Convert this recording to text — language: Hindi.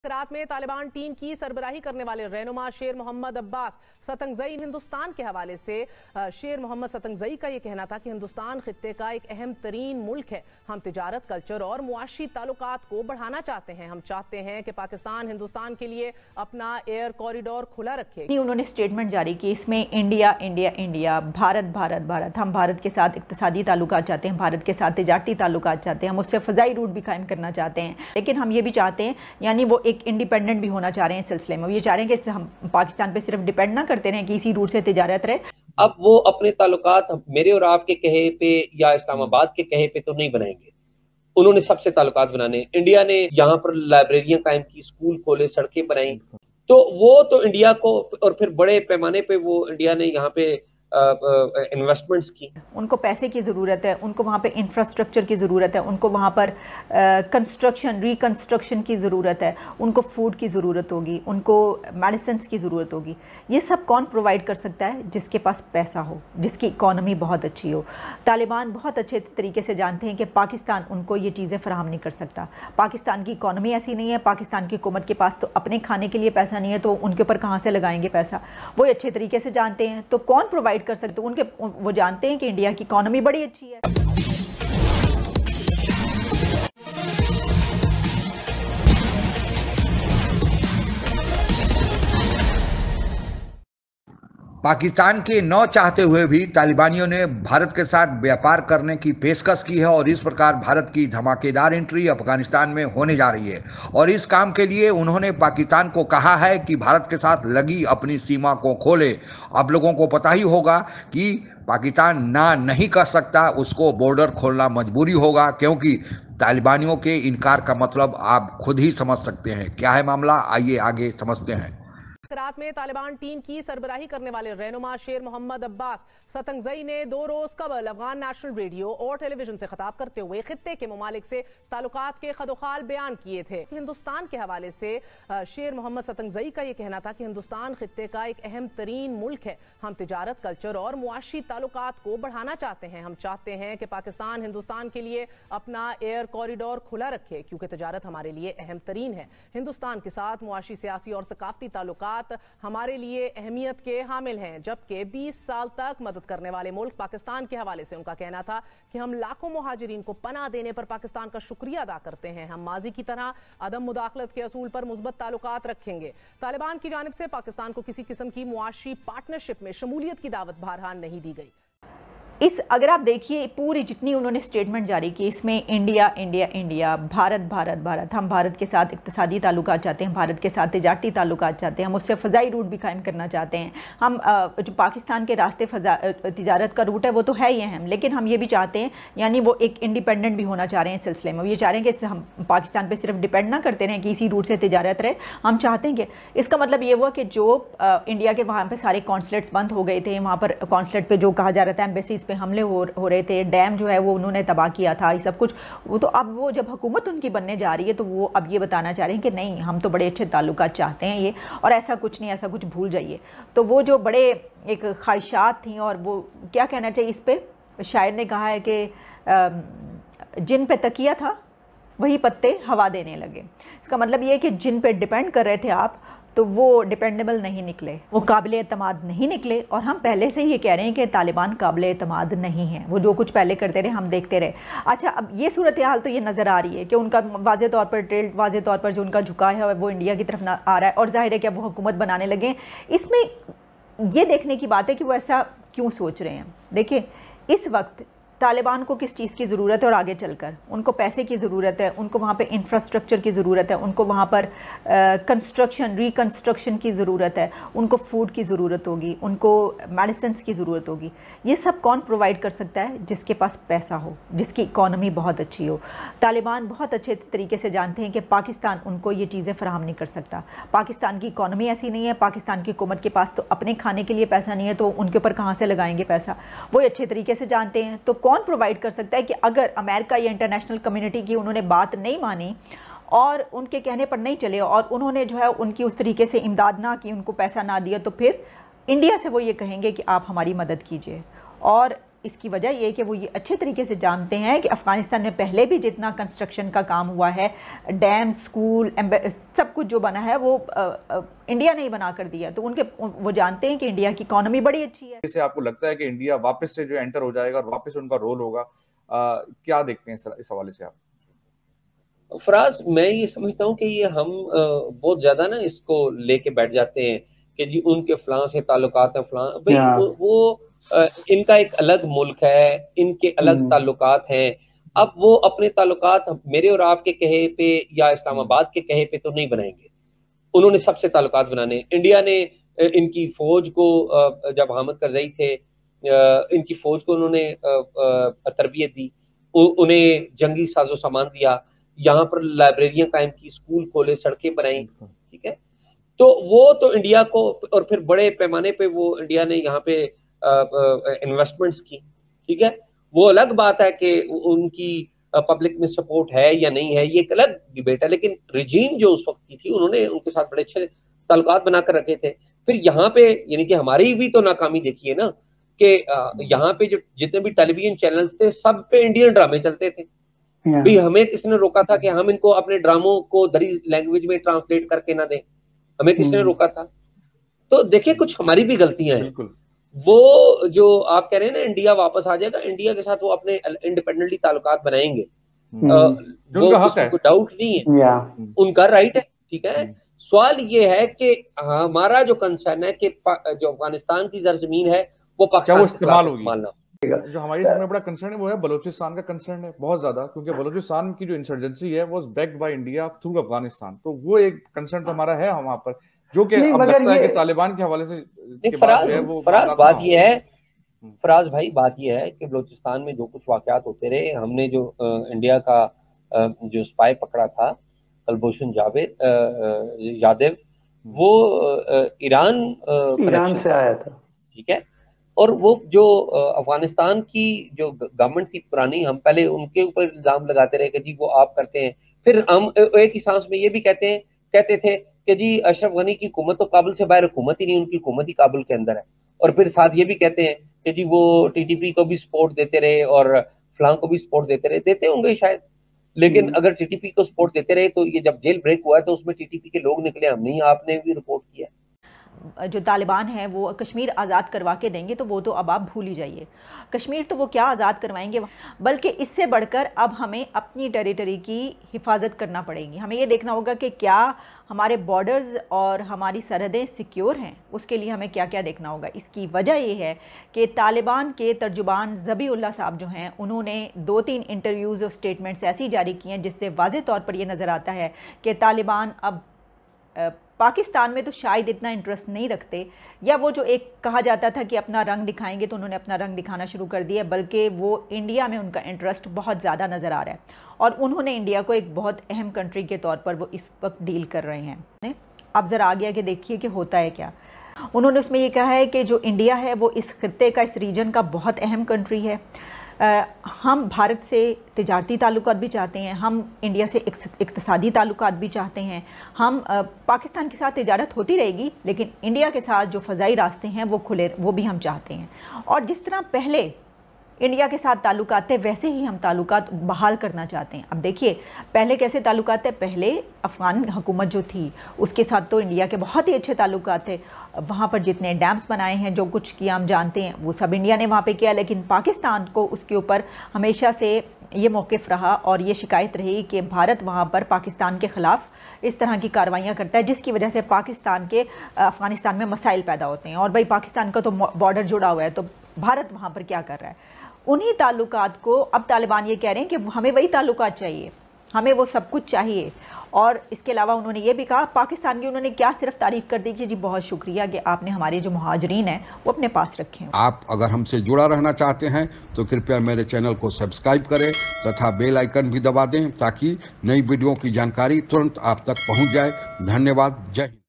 रात में तालिबान टीम की सरबराही करने वाले रहनुमा शेर मोहम्मद अब्बास सतंगज़ई हिंदुस्तान के हवाले से शेर मोहम्मद सतंगज़ई का यह कहना था कि हिंदुस्तान खित्ते का एक अहम तरीन मुल्क है। हम तिजारत, कल्चर और मुआशी ताल्लुकात को बढ़ाना चाहते हैं। हम चाहते हैं कि पाकिस्तान हिंदुस्तान के लिए अपना एयर कॉरिडोर खुला रखे। उन्होंने स्टेटमेंट जारी की, इसमें India India India, Bharat Bharat Bharat. हम भारत के साथ इक्तिसादी ताल्लुकात चाहते हैं, भारत के साथ तिजारती ताल्लुकात चाहते हैं, हम उससे फ़ज़ाई रूट भी कायम करना चाहते हैं। लेकिन हम ये भी चाहते हैं, यानी वो एक इंडिपेंडेंट भी होना चाह रहे हैं इस सिलसिले में। वो ये चाह रहे हैं कि हम पाकिस्तान पे सिर्फ डिपेंड ना करते रहें कि इसी रूट से तिजारत रहे। अब वो अपने ताल्लुकात मेरे और आपके कहे पे या इस्लामाबाद के कहे पे तो नहीं बनाएंगे, उन्होंने सबसे ताल्लुकात बनाने। इंडिया ने यहाँ पर लाइब्रेरियां कायम की, स्कूल खोले, सड़कें बनाई, तो वो तो इंडिया को, और फिर बड़े पैमाने पे वो इंडिया ने यहाँ पे इन्वेस्टमेंट्स की। उनको पैसे की ज़रूरत है, उनको वहाँ पे इंफ्रास्ट्रक्चर की ज़रूरत है, उनको वहाँ पर कंस्ट्रक्शन रिकंस्ट्रक्शन की ज़रूरत है, उनको फूड की ज़रूरत होगी, उनको मेडिसिन्स की ज़रूरत होगी। ये सब कौन प्रोवाइड कर सकता है? जिसके पास पैसा हो, जिसकी इकॉनमी बहुत अच्छी हो। तालिबान बहुत अच्छे तरीके से जानते हैं कि पाकिस्तान उनको ये चीज़ें फ़राहम नहीं कर सकता। पाकिस्तान की इकॉनमी ऐसी नहीं है, पाकिस्तान की हुकूमत के पास तो अपने खाने के लिए पैसा नहीं है, तो उनके ऊपर कहाँ से लगाएंगे पैसा? वो अच्छे तरीके से जानते हैं। तो कौन प्रोवाइड कर सकते? उनके वो जानते हैं कि इंडिया की इकॉनमी बड़ी अच्छी है। पाकिस्तान के न चाहते हुए भी तालिबानियों ने भारत के साथ व्यापार करने की पेशकश की है और इस प्रकार भारत की धमाकेदार एंट्री अफगानिस्तान में होने जा रही है। और इस काम के लिए उन्होंने पाकिस्तान को कहा है कि भारत के साथ लगी अपनी सीमा को खोले। आप लोगों को पता ही होगा कि पाकिस्तान ना नहीं कर सकता, उसको बॉर्डर खोलना मजबूरी होगा, क्योंकि तालिबानियों के इनकार का मतलब आप खुद ही समझ सकते हैं। क्या है मामला, आइए आगे समझते हैं। रात में तालिबान टीम की सरबराही करने वाले रहनुमा शेर मोहम्मद अब्बास सतंगज़ई ने 2 रोज कबल अफगान नेशनल रेडियो और टेलीविजन से खिताब करते हुए खित्ते के ममालिक से ताल्लुकात के खदोखाल बयान किए थे। हिंदुस्तान के हवाले से शेर मोहम्मद सतंगज़ई का यह कहना था कि हिंदुस्तान खित्ते का एक अहम तरीन मुल्क है। हम तिजारत, कल्चर और मुआशी ताल्लुकात को बढ़ाना चाहते हैं। हम चाहते हैं कि पाकिस्तान हिंदुस्तान के लिए अपना एयर कॉरिडोर खुला रखे, क्योंकि तिजारत हमारे लिए अहम तरीन है। हिंदुस्तान के साथ मुआशी, सियासी और सकाफती ताल्लुकात हमारे लिए अहमियत के हामिल हैं। जबकि 20 साल तक मदद करने वाले मुल्क पाकिस्तान के हवाले से उनका कहना था कि हम लाखों मुहाजिरीन को पनाह देने पर पाकिस्तान का शुक्रिया अदा करते हैं। हम माजी की तरह अदम मुदाखलत के असूल पर मुस्बत ताल्लुकात रखेंगे। तालिबान की जानिब से पाकिस्तान को किसी किस्म की मुआशी पार्टनरशिप में शमूलियत की दावत बहरहाल नहीं दी गई। अगर आप देखिए पूरी जितनी उन्होंने स्टेटमेंट जारी की, इसमें India India India, Bharat Bharat Bharat. हम भारत के साथ इक्तिसादी ताल्लुकात चाहते हैं, भारत के साथ तिजारती ताल्लुकात चाहते हैं, हम उससे फ़ज़ाई रूट भी कायम करना चाहते हैं। हम जो पाकिस्तान के रास्ते तिजारत का रूट है वो तो है ही अहम, लेकिन हम ये भी चाहते हैं, यानी वो एक इंडिपेंडेंट भी होना चाह रहे हैं इस सिलसिले में। वो ये चाह रहे हैं कि हम पाकिस्तान पर सिर्फ डिपेंड ना करते रहें कि इसी रूट से तिजारत रहे। हम चाहते हैं कि इसका मतलब ये हुआ कि जो इंडिया के वहाँ पर सारे कॉन्सुलेट्स बंद हो गए थे, वहाँ पर कॉन्सुलेट पर जो कहा जा रहा था एम्बेसीज़ पे हमले हो रहे थे, डैम जो है वो उन्होंने तबाह किया था, ये सब कुछ। वो तो अब वो जब हुकूमत उनकी बनने जा रही है तो वो अब ये बताना चाह रहे हैं कि नहीं, हम तो बड़े अच्छे ताल्लुकात चाहते हैं ये, और ऐसा कुछ नहीं, ऐसा कुछ भूल जाइए। तो वो जो बड़े एक ख्वाहिशात थी, और वो क्या कहना चाहिए, इस पे शायर ने कहा है कि जिन पे तकिया था वही पत्ते हवा देने लगे। इसका मतलब ये है कि जिन पे डिपेंड कर रहे थे आप, तो वो डिपेंडेबल नहीं निकले, वो काबिल एतमाद नहीं निकले। और हम पहले से ही ये कह रहे हैं कि तालिबान काबिल एतमाद नहीं है। वो जो कुछ पहले करते रहे हम देखते रहे। अच्छा, अब ये सूरत हाल तो ये नज़र आ रही है कि उनका वाज़े तौर पर टिल्ट, वाज़े तौर पर जो उनका झुकाव है वो इंडिया की तरफ आ रहा है, और जाहिर है कि अब वो हुकूमत बनाने लगे। इसमें ये देखने की बात है कि वो ऐसा क्यों सोच रहे हैं। देखिए, इस वक्त तालिबान को किस चीज़ की ज़रूरत है, और आगे चलकर उनको पैसे की ज़रूरत है, उनको वहाँ पे इंफ्रास्ट्रक्चर की ज़रूरत है, उनको वहाँ पर कंस्ट्रक्शन रिकंस्ट्रक्शन की ज़रूरत है, उनको फूड की ज़रूरत होगी, उनको मेडिसिन्स की ज़रूरत होगी। ये सब कौन प्रोवाइड कर सकता है? जिसके पास पैसा हो, जिसकी इकॉनमी बहुत अच्छी हो। तालिबान बहुत अच्छे तरीके से जानते हैं कि पाकिस्तान उनको ये चीज़ें फ़राहम नहीं कर सकता। पाकिस्तान की इकॉनमी ऐसी नहीं है, पाकिस्तान की हुकूमत के पास तो अपने खाने के लिए पैसा नहीं है, तो उनके ऊपर कहाँ से लगाएंगे पैसा? वो अच्छे तरीके से जानते हैं। तो कौन प्रोवाइड कर सकता है कि अगर अमेरिका या इंटरनेशनल कम्युनिटी की उन्होंने बात नहीं मानी और उनके कहने पर नहीं चले, और उन्होंने जो है उनकी उस तरीके से इमदाद ना की, उनको पैसा ना दिया, तो फिर इंडिया से वो ये कहेंगे कि आप हमारी मदद कीजिए। और इसकी वजह ये है कि वो ये अच्छे तरीके से जानते हैं कि अफ़गानिस्तान में पहले भी जितना कंस्ट्रक्शन का काम हुआ है, डैम, स्कूल, सब कुछ जो बना है वो इंडिया ने ही बना कर दिया। तो वो जानते हैं कि इंडिया की इकॉनमी बड़ी अच्छी है। इसे आपको लगता है कि इंडिया वापस से जो एंटर हो जाएगा और वापस उनका रोल होगा, क्या देखते हैं इस हवाले से आप? फराज, मैं ये समझता हूँ कि ये हम बहुत ज्यादा ना इसको लेके बैठ जाते हैं कि जी उनके फलां से ताल्लुकात है, फलां भाई वो इनका एक अलग मुल्क है, इनके अलग ताल्लुकात हैं। अब वो अपने ताल्लुकात मेरे और आपके कहे पे या इस्लामाबाद के कहे पे तो नहीं बनाएंगे, उन्होंने सबसे ताल्लुकात बनाने। इंडिया ने इनकी फौज को जब हामिद करजई थे, इनकी फौज को उन्होंने तरबियत दी, उन्हें जंगी साजो सामान दिया, यहाँ पर लाइब्रेरियां कायम की, स्कूल खोले, सड़कें बनाई, ठीक है। तो वो तो इंडिया को, और फिर बड़े पैमाने पे वो इंडिया ने यहाँ पे इन्वेस्टमेंट्स की, ठीक है। वो अलग बात है कि उनकी पब्लिक में सपोर्ट है या नहीं है, ये एक अलग डिबेट है। लेकिन रिजीम जो उस वक्त की थी, उन्होंने उनके साथ बड़े अच्छे ताल्लुकात बनाकर रखे थे। फिर यहाँ पे यानी कि हमारी भी तो नाकामी देखी है ना कि यहाँ पे जो जितने भी टेलीविजन चैनल्स थे, सब पे इंडियन ड्रामे चलते थे। भी हमें किसने रोका था कि हम इनको अपने ड्रामों को दरी लैंग्वेज में ट्रांसलेट करके ना दें? हमें किसने रोका था? तो देखिए, कुछ हमारी भी गलतियां हैं। वो जो आप कह रहे हैं ना इंडिया वापस आ जाएगा, इंडिया के साथ वो अपने इंडिपेंडेंटली ताल्लुकात बनाएंगे, वो कोई डाउट नहीं है, उनका राइट है, ठीक है। सवाल ये है कि हमारा जो कंसर्न है कि जो अफगानिस्तान की सरजमीन है वो पाकिस्तान इस्तेमाल होगी। जो हमारी सबसे बड़ा कंसर्न है वो है बलोचिस्तान का कंसर्न है बहुत ज्यादा, क्योंकि बलोचिस्तान की जो इंसर्जेंसी है वो backed by India through Afghanistan. तो वो एक कंसर्न तो हमारा है वहां पर, जो कि अब लगता है कि तालिबान के हवाले से के बाद जो है वो बात ये है, फराज भाई, बात ये है कि बलोचिस्तान में जो कुछ वाकयात होते रहे, हमने जो इंडिया का जो स्पाई पकड़ा था कुलभूषण यादव, वो ईरान से आया था, ठीक है। और वो जो अफगानिस्तान की जो गवर्नमेंट थी पुरानी, हम पहले उनके ऊपर इल्जाम लगाते रहे कि जी वो आप करते हैं, फिर हम एक ही सांस में ये भी कहते थे कि जी अशरफ गनी की हुकूमत तो काबुल से बाहर हुकूमत ही नहीं, उनकी हुकूमत ही काबुल के अंदर है। और फिर साथ ये भी कहते हैं कि जी वो टीटीपी को भी सपोर्ट देते रहे और फलां को भी सपोर्ट देते होंगे शायद। लेकिन अगर टीटीपी को सपोर्ट देते रहे तो ये जब जेल ब्रेक हुआ है तो उसमें टीटीपी के लोग निकले, हम नहीं, आपने भी रिपोर्ट किया। जो तालिबान है वो कश्मीर आज़ाद करवा के देंगे तो वो तो अब आप भूल ही जाइए। कश्मीर तो वो क्या आज़ाद करवाएंगे, बल्कि इससे बढ़कर अब हमें अपनी टेरिटरी की हिफाजत करना पड़ेगी। हमें ये देखना होगा कि क्या हमारे बॉर्डर्स और हमारी सरहदें सिक्योर हैं, उसके लिए हमें क्या क्या देखना होगा। इसकी वजह ये है कि तालिबान के तर्जुबान ज़बीउल्लाह साहब जो हैं, उन्होंने 2-3 इंटरव्यूज़ और स्टेटमेंट्स ऐसी जारी किए हैं जिससे वाज़ेह तौर पर यह नज़र आता है कि तालिबान अब पाकिस्तान में तो शायद इतना इंटरेस्ट नहीं रखते, या वो जो एक कहा जाता था कि अपना रंग दिखाएंगे, तो उन्होंने अपना रंग दिखाना शुरू कर दिया, बल्कि वो इंडिया में उनका इंटरेस्ट बहुत ज़्यादा नज़र आ रहा है और उन्होंने इंडिया को एक बहुत अहम कंट्री के तौर पर वो इस वक्त डील कर रहे हैं। अब ज़रा आगे आगे देखिए कि होता है क्या। उन्होंने उसमें ये कहा है कि जो इंडिया है वो इस खित्ते का, इस रीजन का बहुत अहम कंट्री है। हम भारत से तिजारती ताल्लुकात भी चाहते हैं, हम इंडिया से इक्तिसादी ताल्लुकात भी चाहते हैं। हम पाकिस्तान के साथ तिजारत होती रहेगी, लेकिन इंडिया के साथ जो फ़ज़ाई रास्ते हैं वो खुले, वो भी हम चाहते हैं। और जिस तरह पहले इंडिया के साथ ताल्लुकात थे, वैसे ही हम ताल्लुकात बहाल करना चाहते हैं। अब देखिए पहले कैसे ताल्लुकात थे। पहले अफ़गान हुकूमत जो थी उसके साथ तो इंडिया के बहुत ही अच्छे ताल्लुकात थे। वहाँ पर जितने डैम्स बनाए हैं, जो कुछ किया हम जानते हैं, वो सब इंडिया ने वहाँ पे किया। लेकिन पाकिस्तान को उसके ऊपर हमेशा से ये मौक़िफ़ रहा और ये शिकायत रही कि भारत वहाँ पर पाकिस्तान के ख़िलाफ़ इस तरह की कार्रवाइयाँ करता है, जिसकी वजह से पाकिस्तान के अफ़गानिस्तान में मसाइल पैदा होते हैं। और भाई पाकिस्तान का तो बॉर्डर जुड़ा हुआ है, तो भारत वहाँ पर क्या कर रहा है? उन्हीं ताल्लुकात को अब तालिबान ये कह रहे हैं कि हमें वही ताल्लुकात चाहिए, हमें वो सब कुछ चाहिए। और इसके अलावा उन्होंने ये भी कहा, पाकिस्तान की उन्होंने क्या सिर्फ तारीफ़ कर दी कि जी बहुत शुक्रिया कि आपने हमारे जो मुहाजिरीन हैं वो अपने पास रखे हैं। आप अगर हमसे जुड़ा रहना चाहते हैं तो कृपया मेरे चैनल को सब्सक्राइब करें तथा बेल आइकन भी दबा दें ताकि नई वीडियो की जानकारी तुरंत आप तक पहुंच जाए। धन्यवाद। जय हिंद।